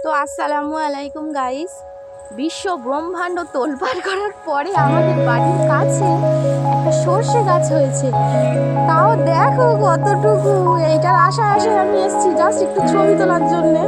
তো আসসালামু আলাইকুম গাইস। বিশ্ব ব্রহ্মাণ্ড তোলপাড় করার পরে আমাদের বাড়ির কাছে একটা সর্ষে গাছ হয়েছে। তাও দেখো কতটুকু, এইটার আশায় আশায় আমি এসেছি জাস্ট একটু ছবি তোলার জন্যে।